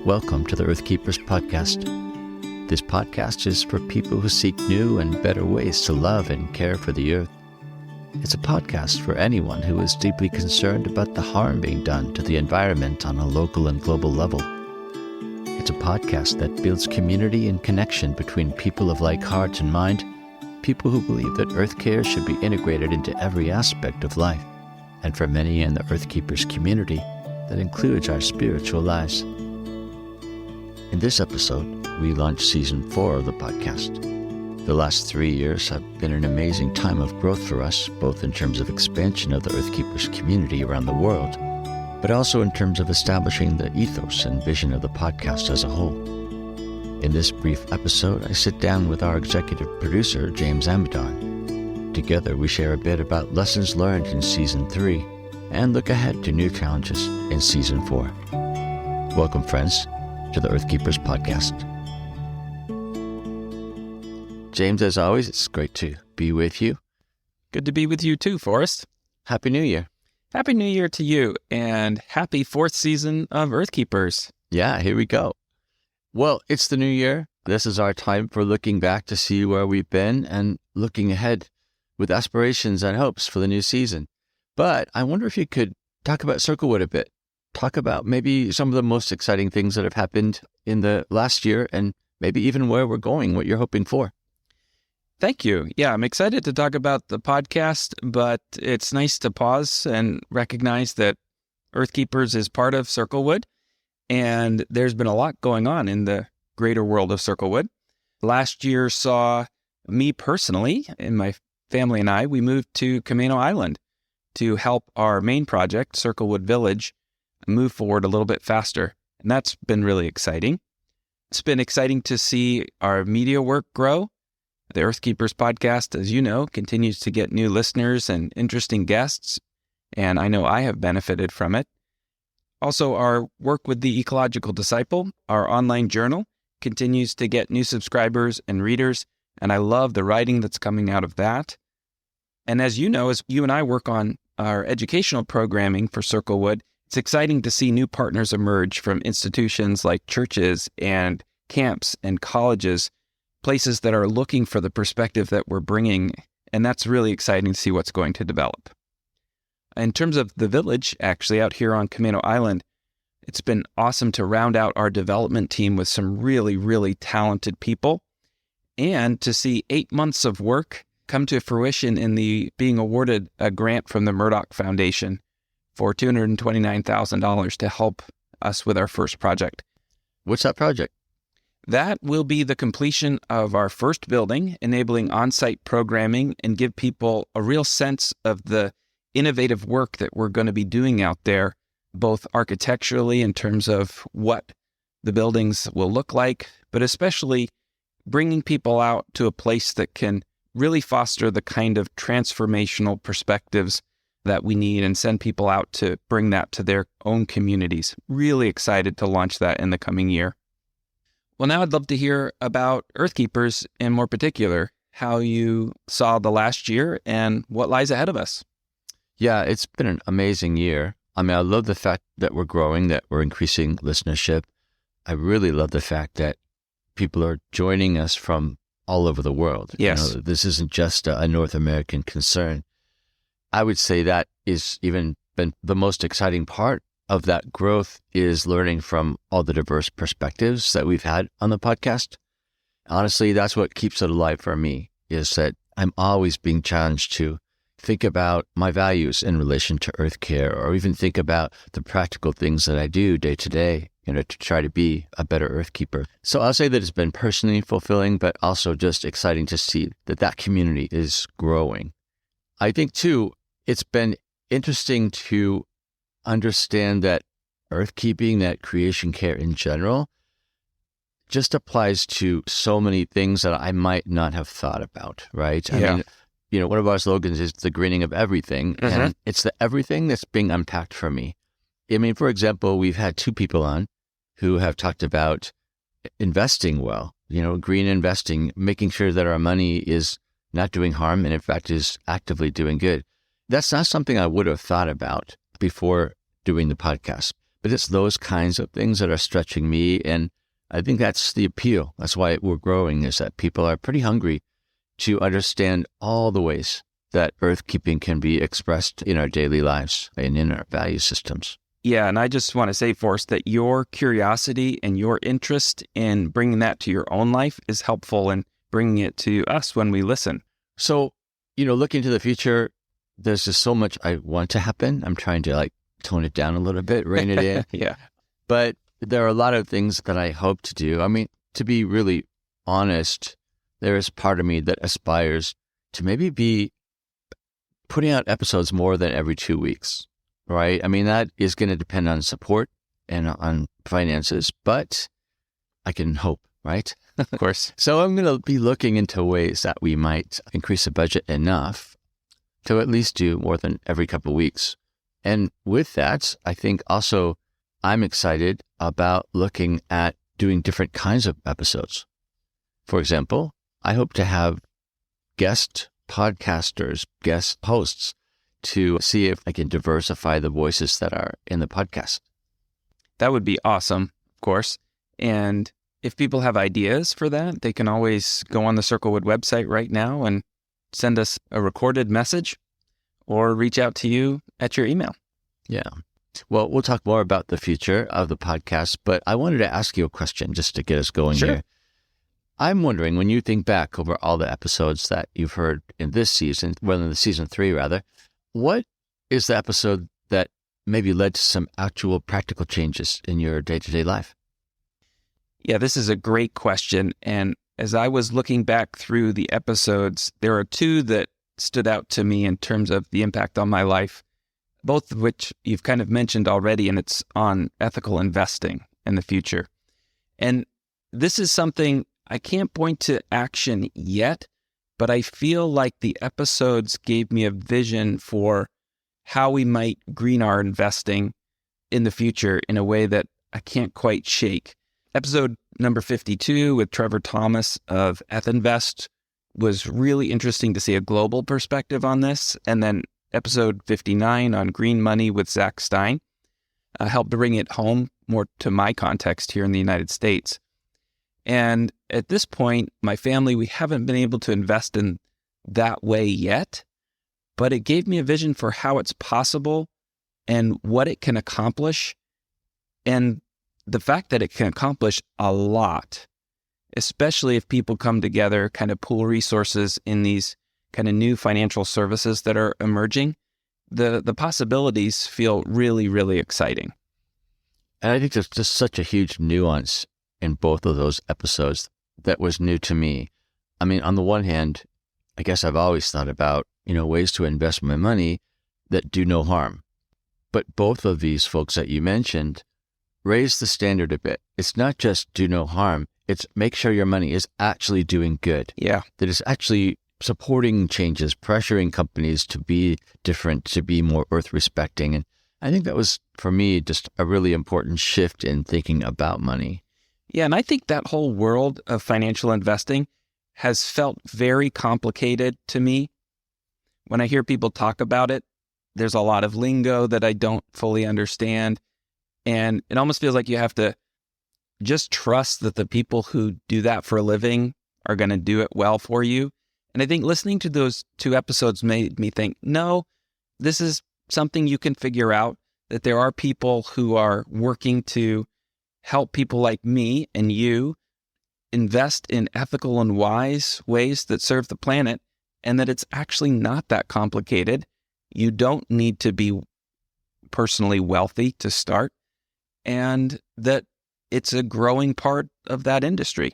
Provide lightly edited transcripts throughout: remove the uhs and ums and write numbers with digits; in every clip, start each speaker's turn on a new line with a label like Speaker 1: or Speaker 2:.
Speaker 1: Welcome to the Earthkeepers podcast. This podcast is for people who seek new and better ways to love and care for the earth. It's a podcast for anyone who is deeply concerned about the harm being done to the environment on a local and global level. It's a podcast that builds community and connection between people of like heart and mind, people who believe that earth care should be integrated into every aspect of life, and for many in the Earthkeepers community, that includes our spiritual lives. In this episode, we launch Season 4 of the podcast. The last 3 years have been an amazing time of growth for us, both in terms of expansion of the Earthkeepers community around the world, but also in terms of establishing the ethos and vision of the podcast as a whole. In this brief episode, I sit down with our executive producer, James Amadon. Together, we share a bit about lessons learned in Season 3 and look ahead to new challenges in Season 4. Welcome, friends, to the Earthkeepers podcast. James, as always, it's great to be with you.
Speaker 2: Good to be with you too, Forrest.
Speaker 1: Happy New Year.
Speaker 2: Happy New Year to you, and happy 4th season of Earthkeepers.
Speaker 1: Yeah, here we go. Well, it's the new year. This is our time for looking back to see where we've been and looking ahead with aspirations and hopes for the new season. But I wonder if you could talk about Circlewood a bit. Talk about maybe some of the most exciting things that have happened in the last year and maybe even where we're going, what you're hoping for.
Speaker 2: Thank you. Yeah, I'm excited to talk about the podcast, but it's nice to pause and recognize that Earthkeepers is part of Circlewood, and there's been a lot going on in the greater world of Circlewood. Last year saw me personally and my family and I, we moved to Camino Island to help our main project, Circlewood Village, move forward a little bit faster. And that's been really exciting. It's been exciting to see our media work grow. The Earthkeepers podcast, as you know, continues to get new listeners and interesting guests, and I know I have benefited from it. Also, our work with the Ecological Disciple, our online journal, continues to get new subscribers and readers, and I love the writing that's coming out of that. And as you know, as you and I work on our educational programming for Circlewood, it's exciting to see new partners emerge from institutions like churches and camps and colleges, places that are looking for the perspective that we're bringing, and that's really exciting to see what's going to develop. In terms of the village, actually, out here on Camino Island, it's been awesome to round out our development team with some really, really talented people, and to see 8 months of work come to fruition in the being awarded a grant from the Murdoch Foundation for $229,000 to help us with our first project.
Speaker 1: What's that project?
Speaker 2: That will be the completion of our first building, enabling on-site programming and give people a real sense of the innovative work that we're going to be doing out there, both architecturally in terms of what the buildings will look like, but especially bringing people out to a place that can really foster the kind of transformational perspectives that we need and send people out to bring that to their own communities. Really excited to launch that in the coming year. Well, now I'd love to hear about Earthkeepers, in more particular, how you saw the last year and what lies ahead of us.
Speaker 1: Yeah, it's been an amazing year. I mean, I love the fact that we're growing, that we're increasing listenership. I really love the fact that people are joining us from all over the world.
Speaker 2: Yes.
Speaker 1: This isn't just a North American concern. I would say that is even been the most exciting part of that growth is learning from all the diverse perspectives that we've had on the podcast. Honestly, that's what keeps it alive for me, is that I'm always being challenged to think about my values in relation to earth care, or even think about the practical things that I do day to day, to try to be a better earth keeper. So I'll say that it's been personally fulfilling, but also just exciting to see that that community is growing. I think too, it's been interesting to understand that earthkeeping, that creation care in general, just applies to so many things that I might not have thought about, right?
Speaker 2: Yeah.
Speaker 1: I mean, one of our slogans is the greening of everything, and it's the everything that's being unpacked for me. I mean, for example, we've had 2 people on who have talked about investing well, green investing, making sure that our money is not doing harm and in fact is actively doing good. That's not something I would have thought about before doing the podcast. But it's those kinds of things that are stretching me. And I think that's the appeal. That's why we're growing, is that people are pretty hungry to understand all the ways that earthkeeping can be expressed in our daily lives and in our value systems.
Speaker 2: Yeah, and I just want to say, Forrest, that your curiosity and your interest in bringing that to your own life is helpful in bringing it to us when we listen.
Speaker 1: So, looking to the future, there's just so much I want to happen. I'm trying to tone it down a little bit, rein it in.
Speaker 2: Yeah.
Speaker 1: But there are a lot of things that I hope to do. I mean, to be really honest, there is part of me that aspires to maybe be putting out episodes more than every 2 weeks, right? I mean, that is going to depend on support and on finances, but I can hope, right?
Speaker 2: Of course.
Speaker 1: So I'm going to be looking into ways that we might increase the budget enough to at least do more than every couple of weeks. And with that, I think also I'm excited about looking at doing different kinds of episodes. For example, I hope to have guest podcasters, guest hosts, to see if I can diversify the voices that are in the podcast.
Speaker 2: That would be awesome, of course. And if people have ideas for that, they can always go on the Circlewood website right now and send us a recorded message or reach out to you at your email.
Speaker 1: Yeah. Well, we'll talk more about the future of the podcast, but I wanted to ask you a question just to get us going here. I'm wondering, when you think back over all the episodes that you've heard in this season, well, in the season 3 rather, what is the episode that maybe led to some actual practical changes in your day-to-day life?
Speaker 2: Yeah, this is a great question. And as I was looking back through the episodes, there are 2 that stood out to me in terms of the impact on my life, both of which you've kind of mentioned already, and it's on ethical investing in the future. And this is something I can't point to action yet, but I feel like the episodes gave me a vision for how we might green our investing in the future in a way that I can't quite shake. Episode number 52 with Trevor Thomas of Ethinvest was really interesting to see a global perspective on this. And then episode 59 on green money with Zach Stein helped bring it home more to my context here in the United States. And at this point, my family, we haven't been able to invest in that way yet, but it gave me a vision for how it's possible and what it can accomplish. And the fact that it can accomplish a lot, especially if people come together, kind of pool resources in these kind of new financial services that are emerging, the possibilities feel really, really exciting.
Speaker 1: And I think there's just such a huge nuance in both of those episodes that was new to me. I mean, on the one hand, I guess I've always thought about, ways to invest my money that do no harm. But both of these folks that you mentioned raise the standard a bit. It's not just do no harm. It's make sure your money is actually doing good.
Speaker 2: Yeah.
Speaker 1: That it's actually supporting changes, pressuring companies to be different, to be more earth-respecting. And I think that was, for me, just a really important shift in thinking about money.
Speaker 2: Yeah, and I think that whole world of financial investing has felt very complicated to me. When I hear people talk about it, there's a lot of lingo that I don't fully understand. And it almost feels like you have to just trust that the people who do that for a living are going to do it well for you. And I think listening to those 2 episodes made me think, no, this is something you can figure out, that there are people who are working to help people like me and you invest in ethical and wise ways that serve the planet, and that it's actually not that complicated. You don't need to be personally wealthy to start, and that it's a growing part of that industry.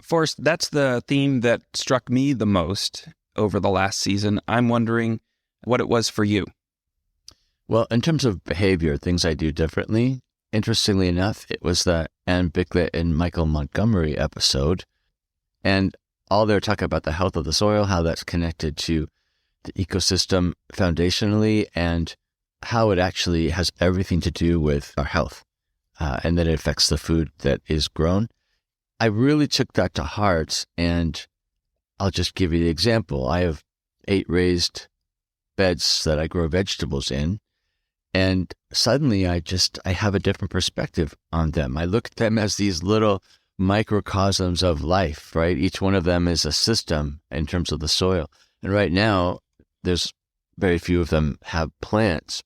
Speaker 2: Forrest, that's the theme that struck me the most over the last season. I'm wondering what it was for you.
Speaker 1: Well, in terms of behavior, things I do differently, interestingly enough, it was the Ann Bicklet and Michael Montgomery episode. And all they're talking about the health of the soil, how that's connected to the ecosystem foundationally, and how it actually has everything to do with our health, and that it affects the food that is grown. I really took that to heart, and I'll just give you the example. I have 8 raised beds that I grow vegetables in, And suddenly I have a different perspective on them. I look at them as these little microcosms of life, right? Each one of them is a system in terms of the soil. And right now, there's very few of them have plants,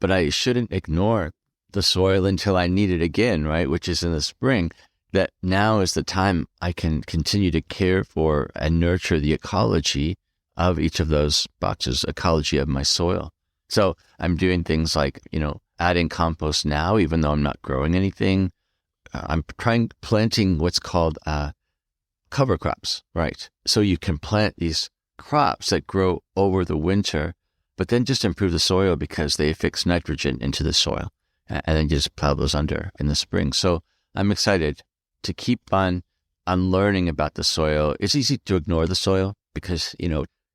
Speaker 1: but I shouldn't ignore the soil until I need it again, right? Which is in the spring. That now is the time I can continue to care for and nurture the ecology of each of those boxes, ecology of my soil. So I'm doing things like, adding compost now, even though I'm not growing anything. I'm planting what's called cover crops, right? So you can plant these crops that grow over the winter, but then just improve the soil because they fix nitrogen into the soil, and then just plow those under in the spring. So I'm excited to keep on learning about the soil. It's easy to ignore the soil because,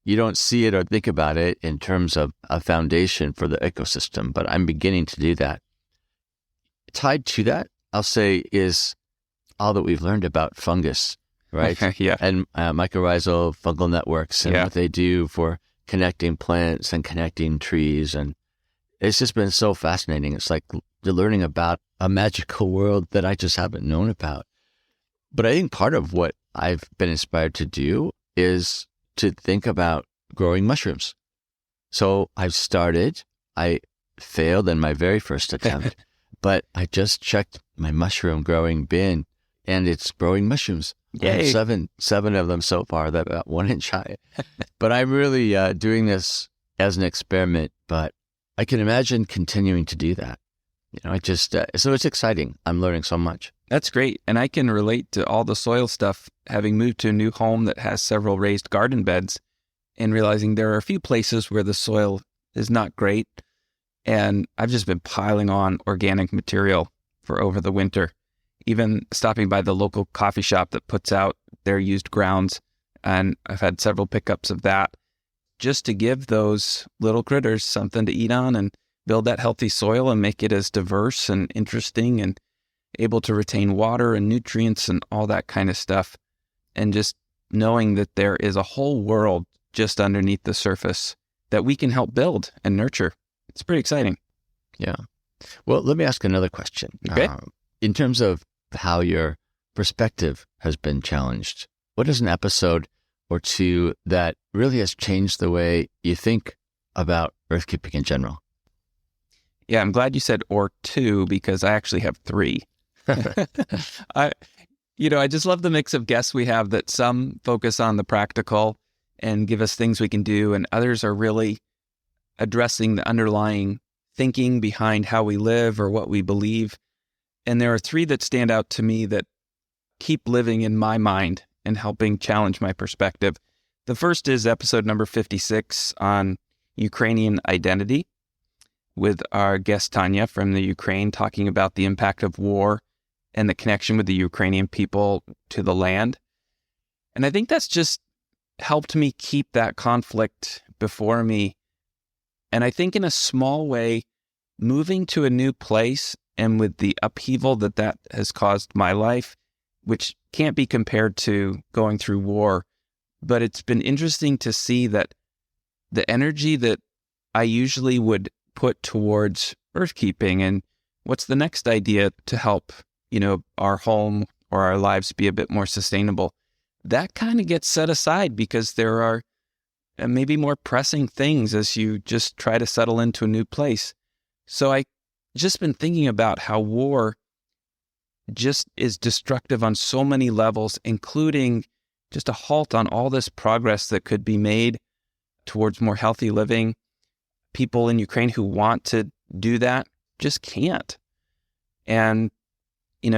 Speaker 1: you don't see it or think about it in terms of a foundation for the ecosystem, but I'm beginning to do that. Tied to that, I'll say, is all that we've learned about fungus, right?
Speaker 2: Yeah.
Speaker 1: And mycorrhizal fungal networks and what they do for connecting plants and connecting trees. And it's just been so fascinating. It's like you're learning about a magical world that I just haven't known about. But I think part of what I've been inspired to do is to think about growing mushrooms. So I failed in my very first attempt, but I just checked my mushroom growing bin and it's growing mushrooms.
Speaker 2: Yay.
Speaker 1: Seven of them so far, that about 1 inch high. But I'm really doing this as an experiment, but I can imagine continuing to do that. So it's exciting. I'm learning so much.
Speaker 2: That's great. And I can relate to all the soil stuff, having moved to a new home that has several raised garden beds and realizing there are a few places where the soil is not great. And I've just been piling on organic material for over the winter, even stopping by the local coffee shop that puts out their used grounds. And I've had several pickups of that just to give those little critters something to eat on and build that healthy soil and make it as diverse and interesting and able to retain water and nutrients and all that kind of stuff. And just knowing that there is a whole world just underneath the surface that we can help build and nurture. It's pretty exciting.
Speaker 1: Yeah. Well, let me ask another question.
Speaker 2: Okay.
Speaker 1: In terms of how your perspective has been challenged, what is an episode or two that really has changed the way you think about earthkeeping in general?
Speaker 2: Yeah, I'm glad you said or two because I actually have three. I just love the mix of guests we have, that some focus on the practical and give us things we can do, and others are really addressing the underlying thinking behind how we live or what we believe. And there are three that stand out to me that keep living in my mind and helping challenge my perspective. The first is episode number 56 on Ukrainian identity, with our guest Tanya from the Ukraine, talking about the impact of war and the connection with the Ukrainian people to the land. And I think that's just helped me keep that conflict before me. And I think in a small way, moving to a new place and with the upheaval that has caused my life, which can't be compared to going through war, but it's been interesting to see that the energy that I usually would put towards earthkeeping and what's the next idea to help, our home or our lives be a bit more sustainable, that kind of gets set aside because there are maybe more pressing things as you just try to settle into a new place. So I just been thinking about how war just is destructive on so many levels, including just a halt on all this progress that could be made towards more healthy living. People in Ukraine who want to do that just can't. And,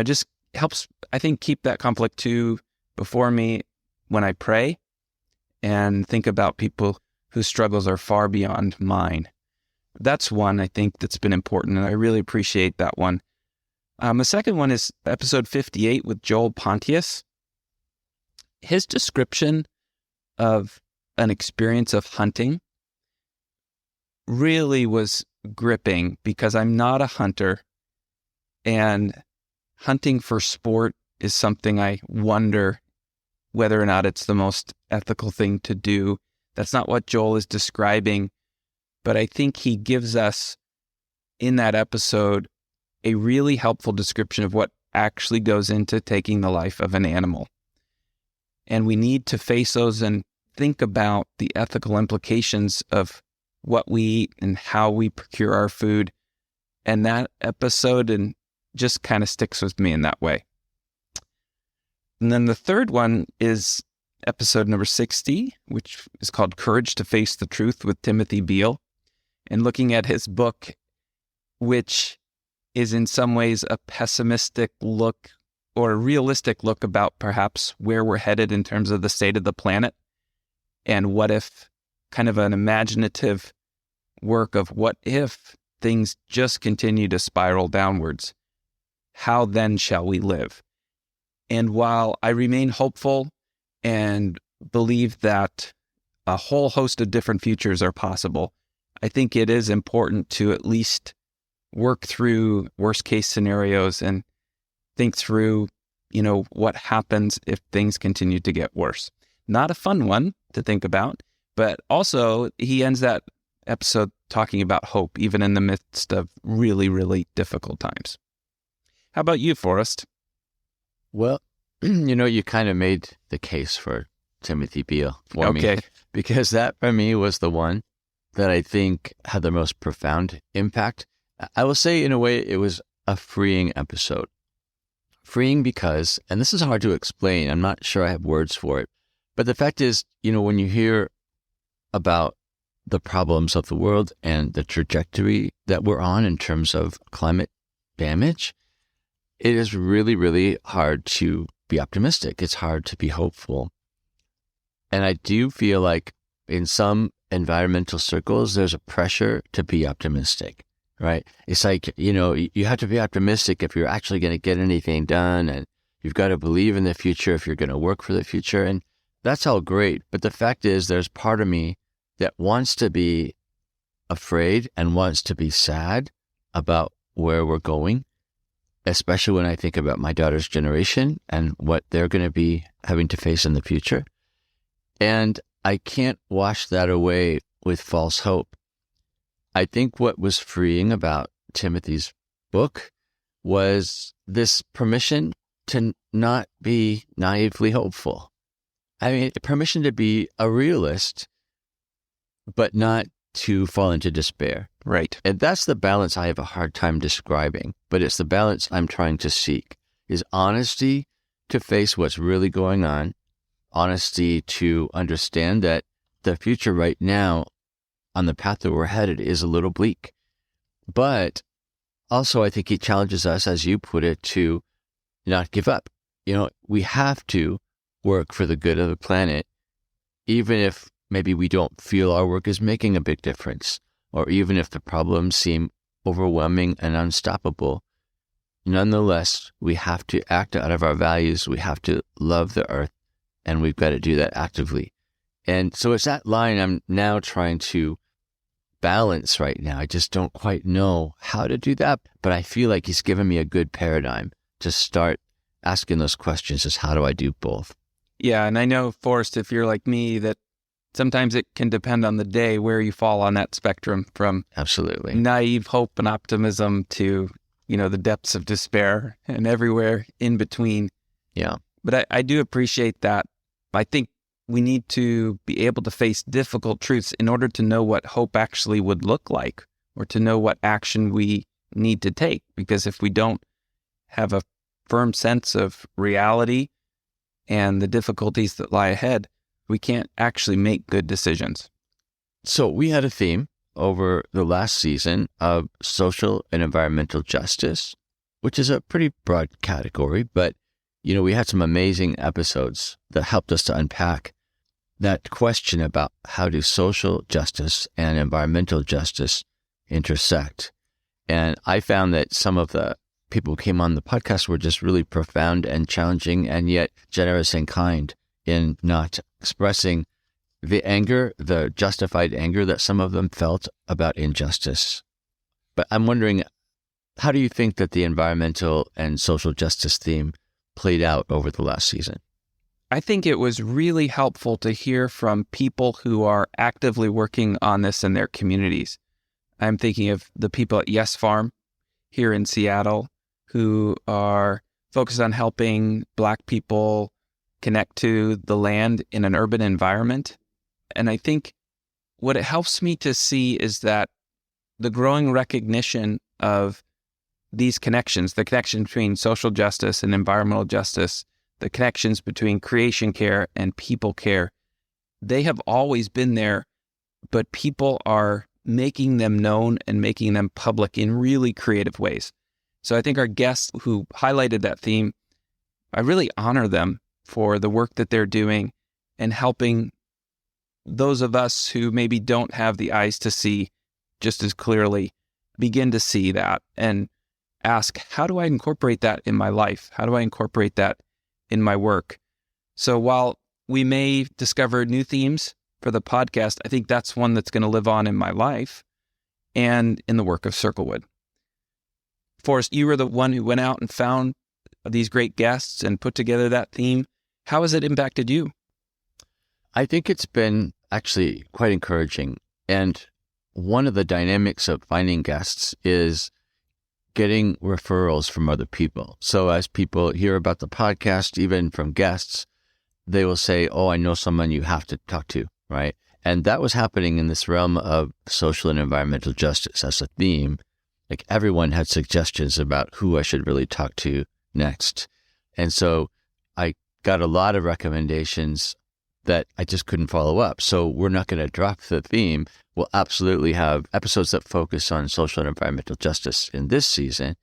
Speaker 2: just helps, I think, keep that conflict too before me when I pray and think about people whose struggles are far beyond mine. That's one, I think, that's been important, and I really appreciate that one. The second one is episode 58 with Joel Pontius. His description of an experience of hunting really was gripping because I'm not a hunter, and hunting for sport is something I wonder whether or not it's the most ethical thing to do. That's not what Joel is describing, but I think he gives us in that episode a really helpful description of what actually goes into taking the life of an animal. And we need to face those and think about the ethical implications of what we eat and how we procure our food. And that episode and just kind of sticks with me in that way. And then the third one is episode number 60, which is called Courage to Face the Truth with Timothy Beale, and looking at his book, which is in some ways a pessimistic look or a realistic look about perhaps where we're headed in terms of the state of the planet, and what if, kind of an imaginative work of what if things just continue to spiral downwards. How then shall we live? And while I remain hopeful and believe that a whole host of different futures are possible, I think it is important to at least work through worst case scenarios and think through, what happens if things continue to get worse. Not a fun one to think about, but also he ends that episode talking about hope, even in the midst of really, really difficult times. How about you, Forrest?
Speaker 1: Well, you kind of made the case for Timothy Beale for me, because that for me was the one that I think had the most profound impact. I will say, in a way, it was a freeing episode. Freeing because, and this is hard to explain, I'm not sure I have words for it, but the fact is, when you hear about the problems of the world and the trajectory that we're on in terms of climate damage, it is really, really hard to be optimistic. It's hard to be hopeful. And I do feel like in some environmental circles, there's a pressure to be optimistic, right? It's like, you have to be optimistic if you're actually going to get anything done, and you've got to believe in the future if you're going to work for the future. And that's all great. But the fact is, there's part of me that wants to be afraid and wants to be sad about where we're going, especially when I think about my daughter's generation and what they're going to be having to face in the future. And I can't wash that away with false hope. I think what was freeing about Timothy's book was this permission to not be naively hopeful. I mean, permission to be a realist, but not to fall into despair.
Speaker 2: Right.
Speaker 1: And that's the balance I have a hard time describing, but it's the balance I'm trying to seek, is honesty to face what's really going on, honesty to understand that the future right now on the path that we're headed is a little bleak. But also I think he challenges us, as you put it, to not give up. We have to work for the good of the planet, even if maybe we don't feel our work is making a big difference, or even if the problems seem overwhelming and unstoppable. Nonetheless, we have to act out of our values. We have to love the earth, and we've got to do that actively. And so it's that line I'm now trying to balance right now. I just don't quite know how to do that, but I feel like he's given me a good paradigm to start asking those questions, is how do I do both?
Speaker 2: Yeah, and I know, Forrest, if you're like me, that sometimes it can depend on the day where you fall on that spectrum, from
Speaker 1: absolutely
Speaker 2: naive hope and optimism to, the depths of despair and everywhere in between.
Speaker 1: Yeah.
Speaker 2: But I do appreciate that. I think we need to be able to face difficult truths in order to know what hope actually would look like, or to know what action we need to take. Because if we don't have a firm sense of reality and the difficulties that lie ahead, we can't actually make good decisions.
Speaker 1: So we had a theme over the last season of social and environmental justice, which is a pretty broad category, but we had some amazing episodes that helped us to unpack that question about how do social justice and environmental justice intersect. And I found that some of the people who came on the podcast were just really profound and challenging, and yet generous and kind in not expressing the anger, the justified anger that some of them felt about injustice. But I'm wondering, how do you think that the environmental and social justice theme played out over the last season?
Speaker 2: I think it was really helpful to hear from people who are actively working on this in their communities. I'm thinking of the people at Yes Farm here in Seattle who are focused on helping Black people connect to the land in an urban environment. And I think what it helps me to see is that the growing recognition of these connections, the connection between social justice and environmental justice, the connections between creation care and people care, they have always been there, but people are making them known and making them public in really creative ways. So I think our guests who highlighted that theme, I really honor them for the work that they're doing and helping those of us who maybe don't have the eyes to see just as clearly begin to see that and ask, how do I incorporate that in my life? How do I incorporate that in my work? So while we may discover new themes for the podcast, I think that's one that's going to live on in my life and in the work of Circlewood. Forrest, you were the one who went out and found these great guests and put together that theme. How has it impacted you?
Speaker 1: I think it's been actually quite encouraging. And one of the dynamics of finding guests is getting referrals from other people. So as people hear about the podcast, even from guests, they will say, oh, I know someone you have to talk to, right? And that was happening in this realm of social and environmental justice as a theme. Like everyone had suggestions about who I should really talk to next. And so I got a lot of recommendations that I just couldn't follow up. So we're not going to drop the theme. We'll absolutely have episodes that focus on social and environmental justice in this season.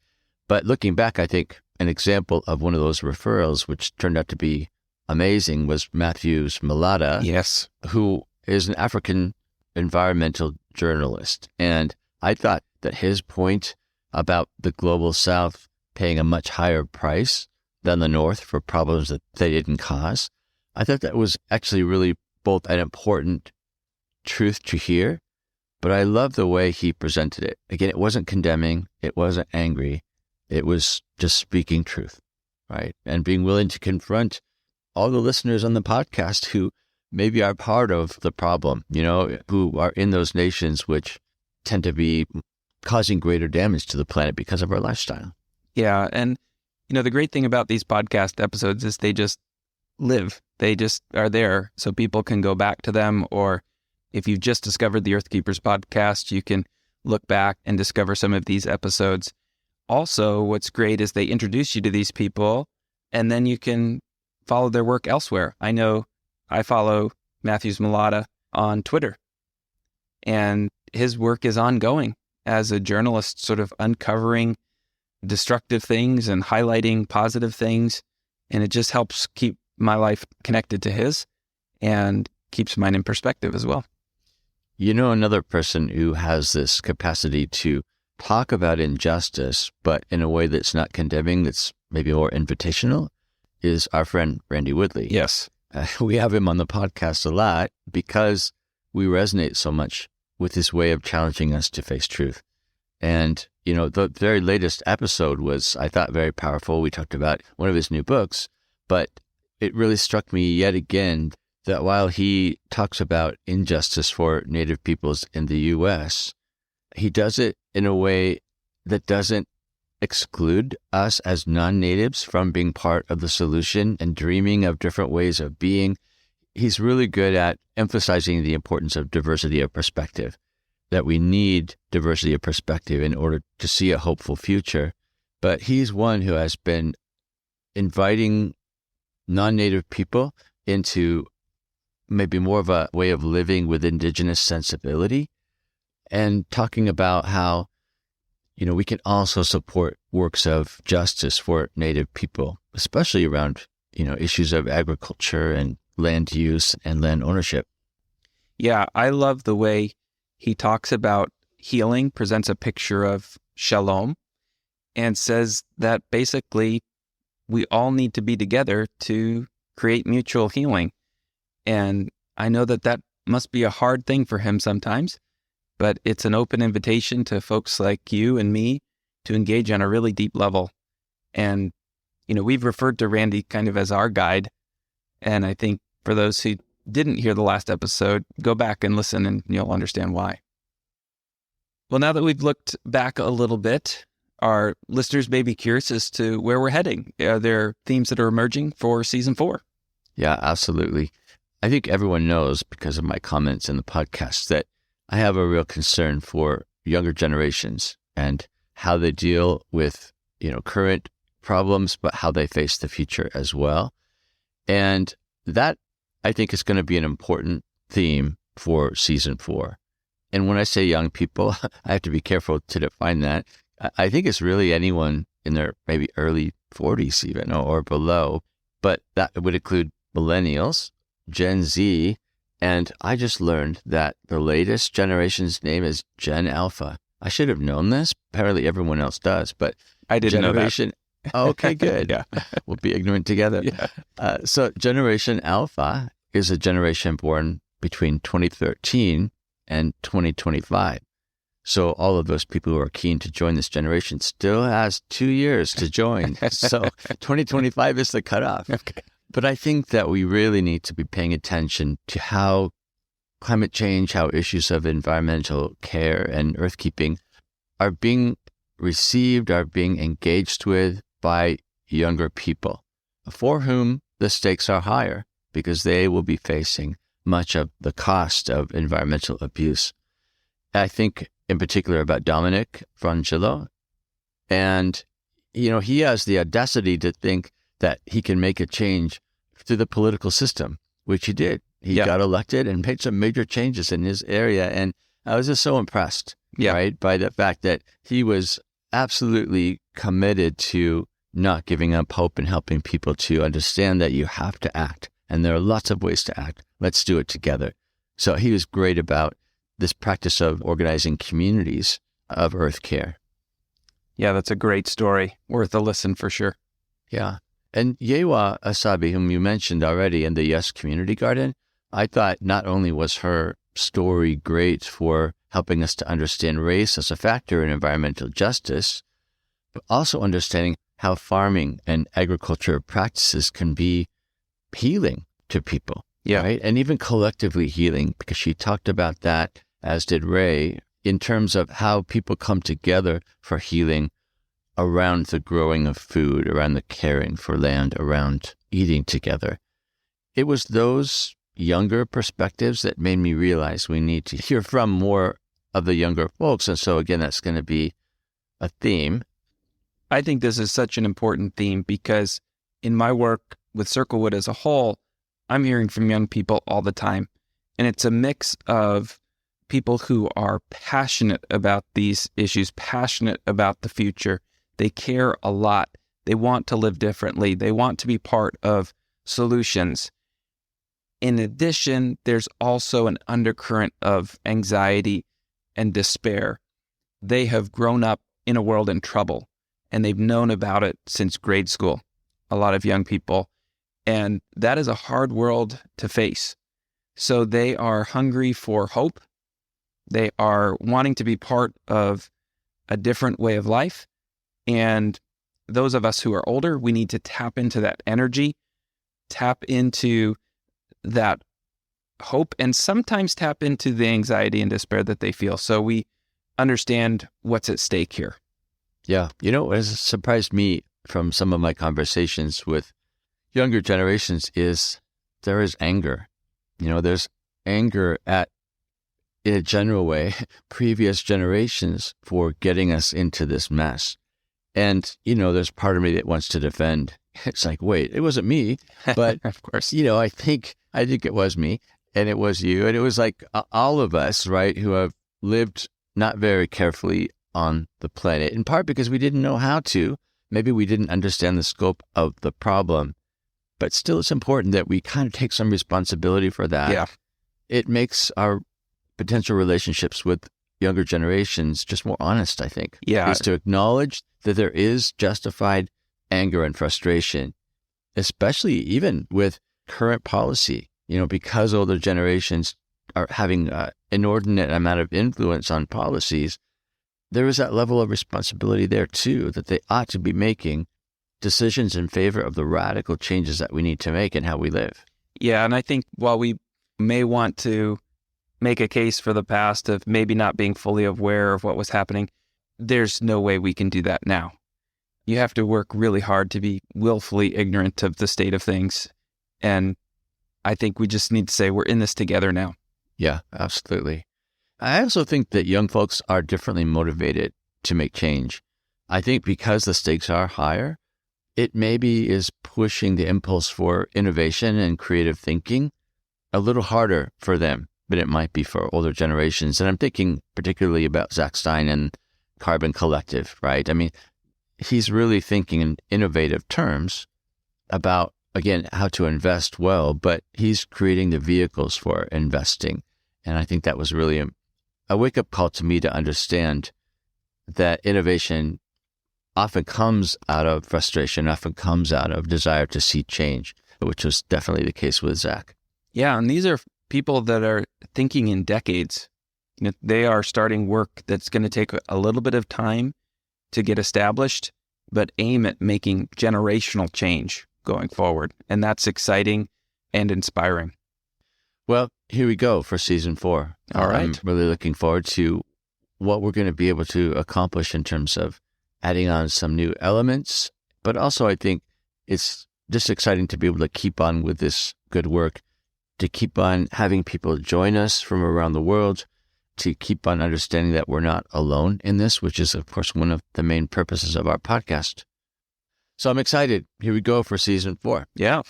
Speaker 1: But looking back, I think an example of one of those referrals, which turned out to be amazing, was Matthews Malata,
Speaker 2: Yes,
Speaker 1: who is an African environmental journalist. And I thought that his point about the global South paying a much higher price than the North for problems that they didn't cause, I thought that was actually really both an important truth to hear, but I love the way he presented it. Again, it wasn't condemning, it wasn't angry, it was just speaking truth, right? And being willing to confront all the listeners on the podcast who maybe are part of the problem, who are in those nations which tend to be causing greater damage to the planet because of our lifestyle.
Speaker 2: Yeah. And, the great thing about these podcast episodes is they just live. They just are there so people can go back to them. Or if you've just discovered the Earthkeepers podcast, you can look back and discover some of these episodes. Also, what's great is they introduce you to these people and then you can follow their work elsewhere. I know I follow Matthews Malata on Twitter, and his work is ongoing as a journalist, sort of uncovering destructive things and highlighting positive things. And it just helps keep my life connected to his and keeps mine in perspective as well.
Speaker 1: Another person who has this capacity to talk about injustice, but in a way that's not condemning, that's maybe more invitational, is our friend Randy Woodley.
Speaker 2: Yes.
Speaker 1: We have him on the podcast a lot because we resonate so much with his way of challenging us to face truth. And, the very latest episode was, I thought, very powerful. We talked about one of his new books, but it really struck me yet again that while he talks about injustice for Native peoples in the U.S., he does it in a way that doesn't exclude us as non-natives from being part of the solution and dreaming of different ways of being. He's really good at emphasizing the importance of diversity of perspective, that we need diversity of perspective in order to see a hopeful future. But he's one who has been inviting non-native people into maybe more of a way of living with indigenous sensibility and talking about how, we can also support works of justice for Native people, especially around, issues of agriculture and land use and land ownership.
Speaker 2: Yeah, I love the way he talks about healing, presents a picture of shalom, and says that basically we all need to be together to create mutual healing. And I know that must be a hard thing for him sometimes, but it's an open invitation to folks like you and me to engage on a really deep level. And, we've referred to Randy kind of as our guide. And I think for those who didn't hear the last episode, go back and listen and you'll understand why. Well, now that we've looked back a little bit, our listeners may be curious as to where we're heading. Are there themes that are emerging for season 4?
Speaker 1: Yeah, absolutely. I think everyone knows because of my comments in the podcast that I have a real concern for younger generations and how they deal with, current problems, but how they face the future as well. And that, I think, is going to be an important theme for season 4. And when I say young people, I have to be careful to define that. I think it's really anyone in their maybe early 40s even or below, but that would include millennials, Gen Z, and I just learned that the latest generation's name is Gen Alpha. I should have known this. Apparently everyone else does, but
Speaker 2: I didn't know that.
Speaker 1: Okay, good.
Speaker 2: Yeah.
Speaker 1: We'll be ignorant together.
Speaker 2: Yeah.
Speaker 1: So Generation Alpha is a generation born between 2013 and 2025. So all of those people who are keen to join this generation still has 2 years to join. So 2025 is the cutoff.
Speaker 2: Okay.
Speaker 1: But I think that we really need to be paying attention to how climate change, how issues of environmental care and earthkeeping are being received, are being engaged with by younger people, for whom the stakes are higher because they will be facing much of the cost of environmental abuse. I think in particular about Dominic Frangillo, and he has the audacity to think that he can make a change through the political system, which he did. He got elected and made some major changes in his area. And I was just so impressed, right, by the fact that he was absolutely committed to not giving up hope and helping people to understand that you have to act. And there are lots of ways to act. Let's do it together. So he was great about this practice of organizing communities of earth care.
Speaker 2: Yeah, that's a great story. Worth a listen for sure.
Speaker 1: Yeah. And Yewa Asabi, whom you mentioned already in the Yes Community Garden, I thought not only was her story great for helping us to understand race as a factor in environmental justice, but also understanding how farming and agriculture practices can be healing to people, right? And even collectively healing, because she talked about that, as did Ray, in terms of how people come together for healing around the growing of food, around the caring for land, around eating together. It was those younger perspectives that made me realize we need to hear from more of the younger folks. And so again, that's going to be a theme.
Speaker 2: I think this is such an important theme because in my work with Circlewood as a whole, I'm hearing from young people all the time. And it's a mix of people who are passionate about these issues, passionate about the future. They care a lot. They want to live differently. They want to be part of solutions. In addition, there's also an undercurrent of anxiety and despair. They have grown up in a world in trouble, and they've known about it since grade school, a lot of young people. And that is a hard world to face. So they are hungry for hope. They are wanting to be part of a different way of life. And those of us who are older, we need to tap into that energy, tap into that hope, and sometimes tap into the anxiety and despair that they feel. So we understand what's at stake here.
Speaker 1: Yeah. What has surprised me from some of my conversations with younger generations is there is anger. There's anger at, in a general way, previous generations for getting us into this mess. And, there's part of me that wants to defend. It's like, wait, it wasn't me. But,
Speaker 2: of course,
Speaker 1: I think it was me and it was you. And it was like all of us, right, who have lived not very carefully on the planet, in part because we didn't know how to. Maybe we didn't understand the scope of the problem. But still, it's important that we kind of take some responsibility for that.
Speaker 2: Yeah.
Speaker 1: It makes our potential relationships with younger generations just more honest, I think.
Speaker 2: Yeah.
Speaker 1: Is to acknowledge that there is justified anger and frustration, especially even with current policy, because older generations are having an inordinate amount of influence on policies. There is that level of responsibility there too, that they ought to be making decisions in favor of the radical changes that we need to make in how we live.
Speaker 2: Yeah. And I think while we may want to make a case for the past of maybe not being fully aware of what was happening. There's no way we can do that now. You have to work really hard to be willfully ignorant of the state of things. And I think we just need to say we're in this together now.
Speaker 1: Yeah, absolutely. I also think that young folks are differently motivated to make change. I think because the stakes are higher, it maybe is pushing the impulse for innovation and creative thinking a little harder for them than it might be for older generations. And I'm thinking particularly about Zach Stein and Carbon Collective, right? I mean, he's really thinking in innovative terms about, again, how to invest well, but he's creating the vehicles for investing. And I think that was really a wake-up call to me to understand that innovation often comes out of frustration, often comes out of desire to see change, which was definitely the case with Zach.
Speaker 2: Yeah, and these are people that are thinking in decades. They are starting work that's going to take a little bit of time to get established, but aim at making generational change going forward. And that's exciting and inspiring.
Speaker 1: Well, here we go for season 4.
Speaker 2: All right.
Speaker 1: I'm really looking forward to what we're going to be able to accomplish in terms of adding on some new elements. But also, I think it's just exciting to be able to keep on with this good work, to keep on having people join us from around the world, to keep on understanding that we're not alone in this, which is, of course, one of the main purposes of our podcast. So I'm excited. Here we go for season 4.
Speaker 2: Yeah.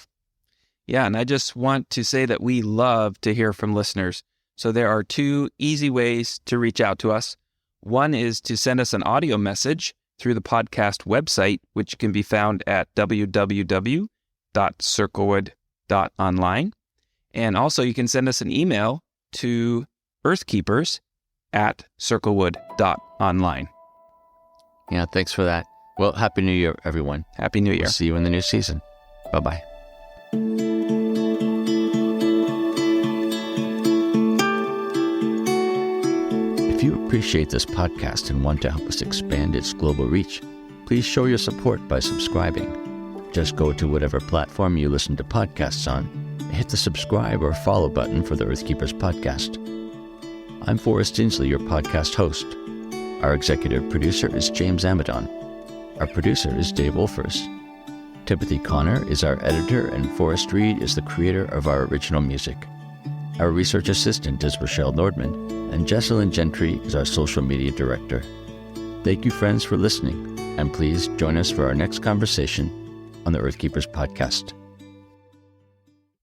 Speaker 2: Yeah, and I just want to say that we love to hear from listeners. So there are 2 easy ways to reach out to us. One is to send us an audio message through the podcast website, which can be found at www.circlewood.online. And also you can send us an email to earthkeepers@circlewood.online.
Speaker 1: Yeah, thanks for that. Well, Happy New Year, everyone.
Speaker 2: Happy New Year.
Speaker 1: We'll see you in the new season. Bye-bye. If you appreciate this podcast and want to help us expand its global reach, please show your support by subscribing. Just go to whatever platform you listen to podcasts on and hit the subscribe or follow button for the Earthkeepers podcast. I'm Forrest Tinsley, your podcast host. Our executive producer is James Amadon. Our producer is Dave Wolfers. Timothy Connor is our editor, and Forrest Reed is the creator of our original music. Our research assistant is Rochelle Nordman, and Jesselyn Gentry is our social media director. Thank you, friends, for listening, and please join us for our next conversation on the Earthkeepers podcast.